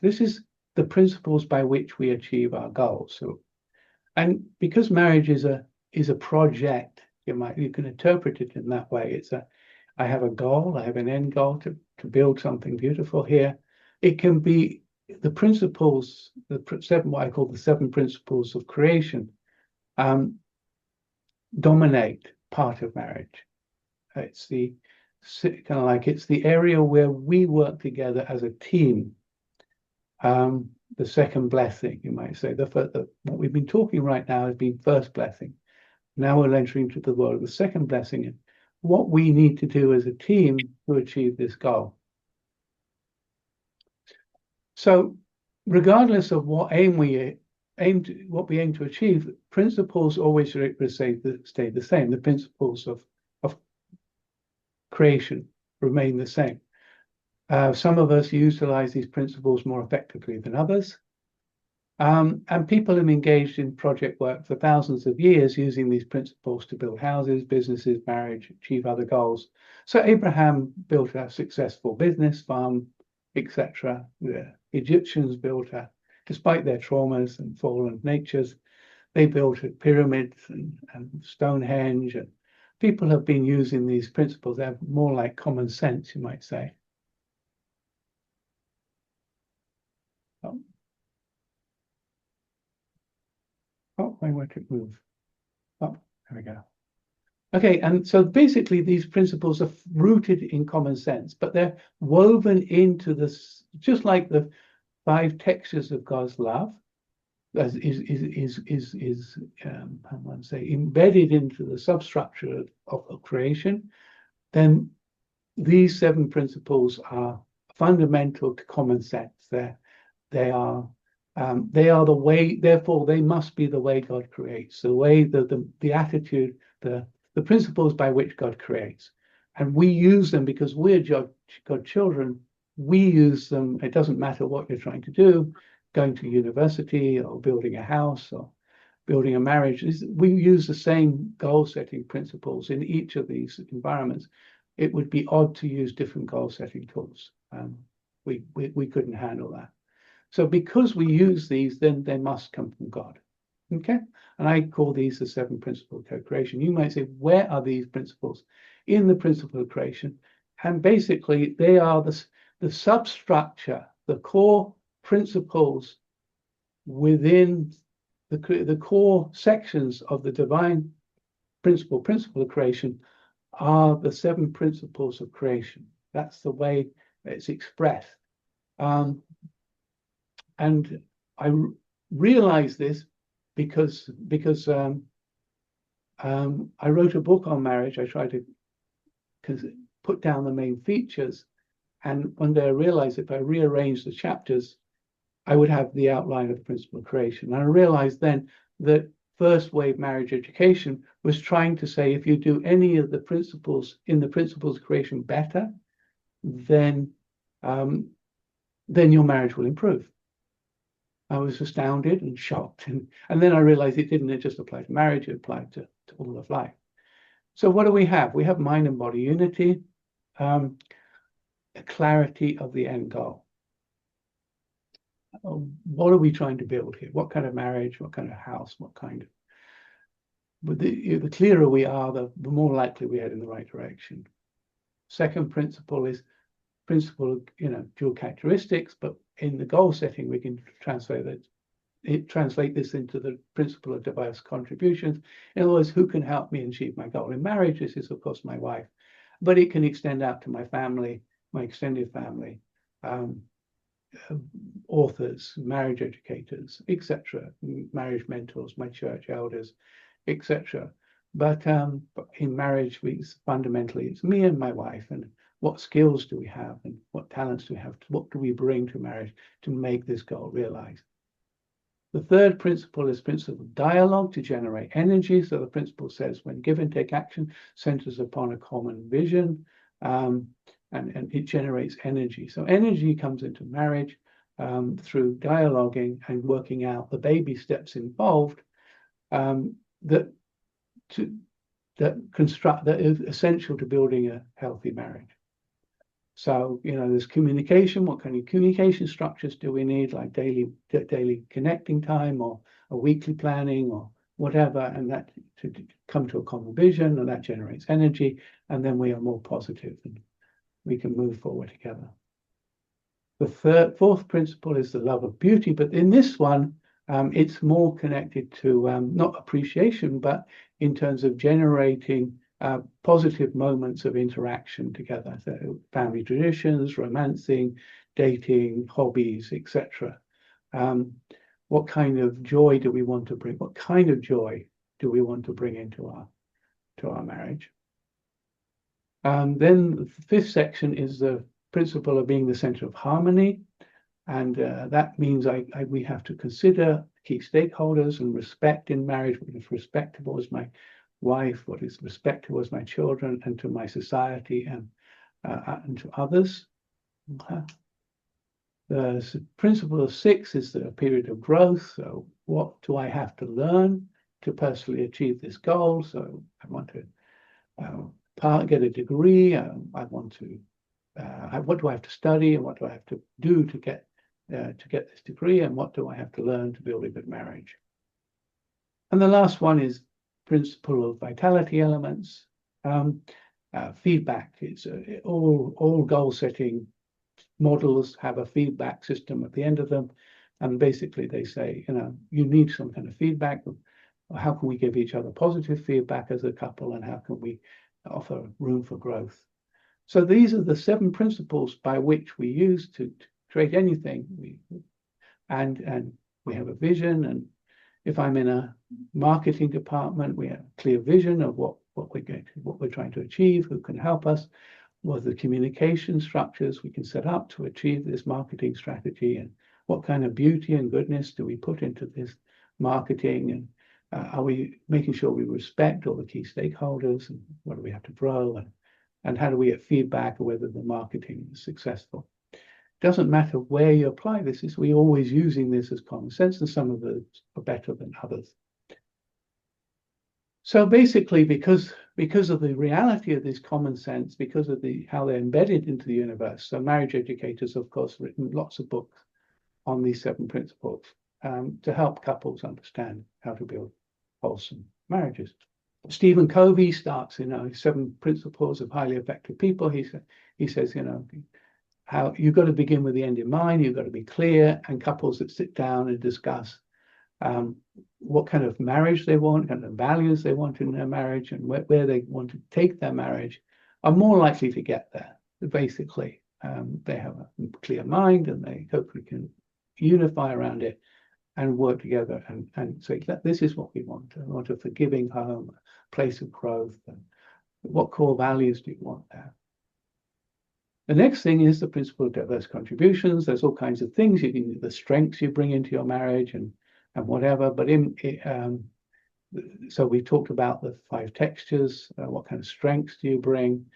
This is the principles by which we achieve our goals. So, and because marriage is a project, you can interpret it in that way. I have a goal, I have an end goal to build something beautiful here. It can be the principles, what I call the 7 principles of creation, dominate part of marriage. It's it's the area where we work together as a team. The second blessing, you might say. What we've been talking right now has been first blessing. Now we're entering into the world of the second blessing, and what we need to do as a team to achieve this goal. So, regardless of what we aim to achieve, principles always stay the same. The principles of creation remain the same. Some of us utilize these principles more effectively than others. And people have engaged in project work for thousands of years using these principles to build houses, businesses, marriage, achieve other goals. So Abraham built a successful business, farm, etc. The Egyptians despite their traumas and fallen natures, they built pyramids and Stonehenge. And people have been using these principles. They're more like common sense, you might say. Why won't it move? Oh, there we go. Okay, and so basically these principles are rooted in common sense, but they're woven into this, just like the 5 textures of God's love, as embedded into the substructure of creation. Then these 7 principles are fundamental to common sense. They are the way, therefore they must be the way God creates, the way, the attitude, the principles by which God creates. And we use them because we're God's children. We use them. It doesn't matter what you're trying to do, going to university or building a house or building a marriage. We use the same goal-setting principles in each of these environments. It would be odd to use different goal-setting tools. We couldn't handle that. So because we use these, then they must come from God. Okay? And I call these the 7 principles of co-creation. You might say, where are these principles? In the principle of creation. And basically, they are the substructure, the core principles within the core sections of the divine principle of creation are the 7 principles of creation. That's the way it's expressed. And I realized this because I wrote a book on marriage. I tried to put down the main features, and one day I realized if I rearranged the chapters, I would have the outline of the principle of creation. And I realized then that first wave marriage education was trying to say if you do any of the principles in the principles of creation better, then your marriage will improve. I was astounded and shocked. And then I realized it didn't just apply to marriage, it applied to all of life. So what do we have? We have mind and body unity, a clarity of the end goal. What are we trying to build here? What kind of marriage? What kind of house? What kind of... But the clearer we are, the more likely we head in the right direction. Second principle is dual characteristics, but in the goal setting, we can translate this into the principle of diverse contributions. In other words, who can help me achieve my goal? In marriage, this is, of course, my wife, but it can extend out to my family, my extended family, authors, marriage educators, etc., marriage mentors, my church elders, etc. But in marriage, fundamentally, it's me and my wife, and what skills do we have and what talents do we have? What do we bring to marriage to make this goal realized? The third principle is principle of dialogue to generate energy. So the principle says when give and take action centers upon a common vision, and it generates energy. So energy comes into marriage through dialoguing and working out the baby steps involved that is essential to building a healthy marriage. So, there's communication. What kind of communication structures do we need, like daily connecting time or a weekly planning or whatever, and that to come to a common vision, and that generates energy, and then we are more positive and we can move forward together. The fourth principle is the love of beauty, but in this one, it's more connected to not appreciation, but in terms of generating positive moments of interaction together. So family traditions, romancing, dating, hobbies, etc. What kind of joy do we want to bring? What kind of joy do we want to bring into our marriage? Then the fifth section is the principle of being the center of harmony. And that means we have to consider key stakeholders and respect in marriage. What is respect towards my wife? What is respect towards my children and to my society and to others? The principle of 6 is the period of growth. So what do I have to learn to personally achieve this goal? So I want to get a degree. I want to, what do I have to study and what do I have to do to get this degree, and what do I have to learn to build a good marriage? And the last one is principle of vitality elements. Feedback is all goal setting models have a feedback system at the end of them, and basically they say, you need some kind of feedback. How can we give each other positive feedback as a couple, and how can we offer room for growth? So these are the 7 principles by which we use to create anything. And we have a vision, and if I'm in a marketing department, we have a clear vision of what we're trying to achieve, who can help us, what are the communication structures we can set up to achieve this marketing strategy, and what kind of beauty and goodness do we put into this marketing, and are we making sure we respect all the key stakeholders, and what do we have to grow, and how do we get feedback of whether the marketing is successful. Doesn't matter where you apply this, we're always using this as common sense, and some of those are better than others. So basically, because of the reality of this common sense, because of how they're embedded into the universe, so marriage educators, of course, written lots of books on these 7 principles to help couples understand how to build wholesome marriages. Stephen Covey starts, 7 principles of highly effective people. He says, how you've got to begin with the end in mind. You've got to be clear, and couples that sit down and discuss what kind of marriage they want, kind of values they want in their marriage, and where they want to take their marriage are more likely to get there. Basically, they have a clear mind, and they hopefully can unify around it and work together and say, this is what we want. We want a forgiving home, a place of growth. And what core values do you want there? The next thing is the principle of diverse contributions. There's all kinds of things the strengths you bring into your marriage and whatever. But so we talked about the 5 textures. What kind of strengths do you bring?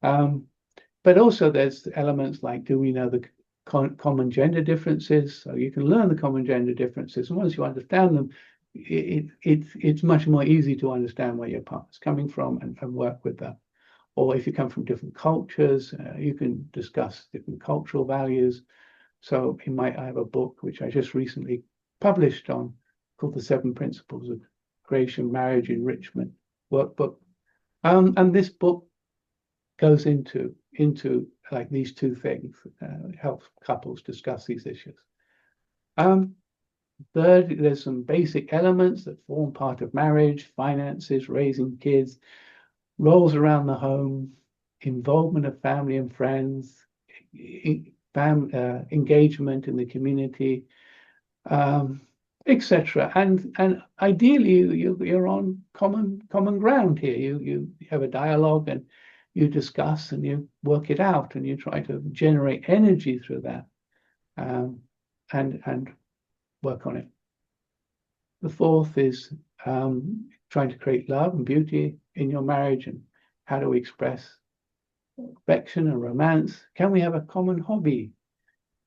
But also there's elements like, do we know the common gender differences? So you can learn the common gender differences, and once you understand them, it's much more easy to understand where your partner's coming from and work with that. Or if you come from different cultures, you can discuss different cultural values. So I have a book which I just recently published on, called The 7 Principles of Creation, Marriage, Enrichment workbook. And this book goes into like these 2 things, helps couples discuss these issues. Third, there's some basic elements that form part of marriage: finances, raising kids, roles around the home, involvement of family and friends, engagement in the community, etc. And ideally, you're on common ground here. You have a dialogue, and you discuss, and you work it out, and you try to generate energy through that, and work on it. The fourth is trying to create love and beauty in your marriage, and how do we express affection and romance? Can we have a common hobby?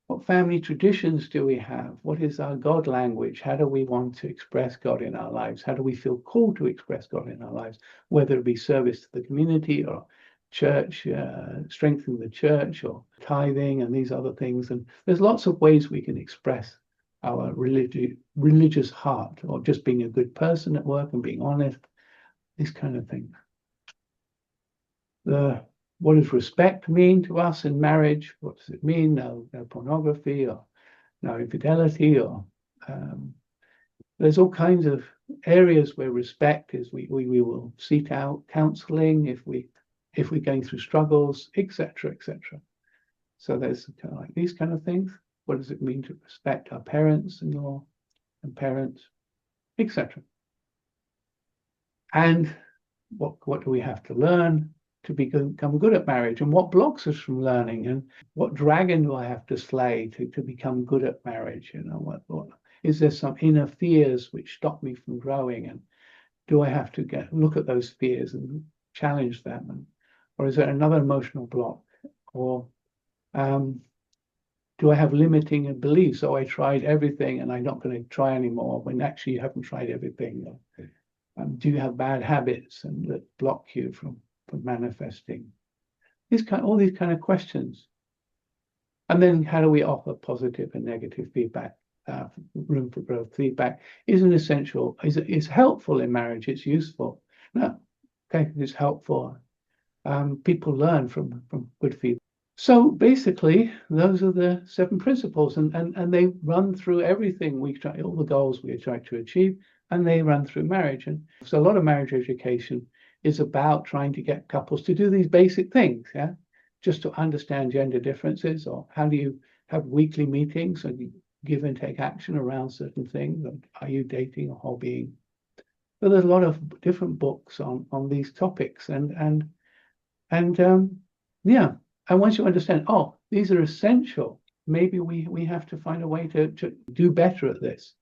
What family traditions do we have? What is our God language? How do we want to express God in our lives? How do we feel called to express God in our lives, whether it be service to the community or church, strengthening the church, or tithing and these other things. And there's lots of ways we can express our religious heart, or just being a good person at work and being honest, these kind of things. What does respect mean to us in marriage? What does it mean? No pornography, or no infidelity, or there's all kinds of areas where respect is. We will seek out counseling if we're going through struggles, etc., etc. So there's kind of like these kind of things. What does it mean to respect our parents-in-law and parents, etc.? And what do we have to learn to become good at marriage? And what blocks us from learning? And what dragon do I have to slay to become good at marriage? You know, what is there some inner fears which stop me from growing? And do I have to look at those fears and challenge them? Or is there another emotional block? Or do I have limiting beliefs? So I tried everything and I'm not going to try anymore, when actually you haven't tried everything. Do you have bad habits and that block you from manifesting? All these kind of questions. And then how do we offer positive and negative feedback? Room for growth feedback is an essential, is helpful in marriage. It's useful. No, okay, it's helpful. People learn from good feedback. So basically, those are the 7 principles, and they run through everything all the goals we try to achieve, and they run through marriage. And so a lot of marriage education is about trying to get couples to do these basic things, yeah, just to understand gender differences, or how do you have weekly meetings and you give and take action around certain things. Are you dating or hobbying? But there's a lot of different books on these topics, and yeah. And once you understand, oh, these are essential, maybe we have to find a way to do better at this.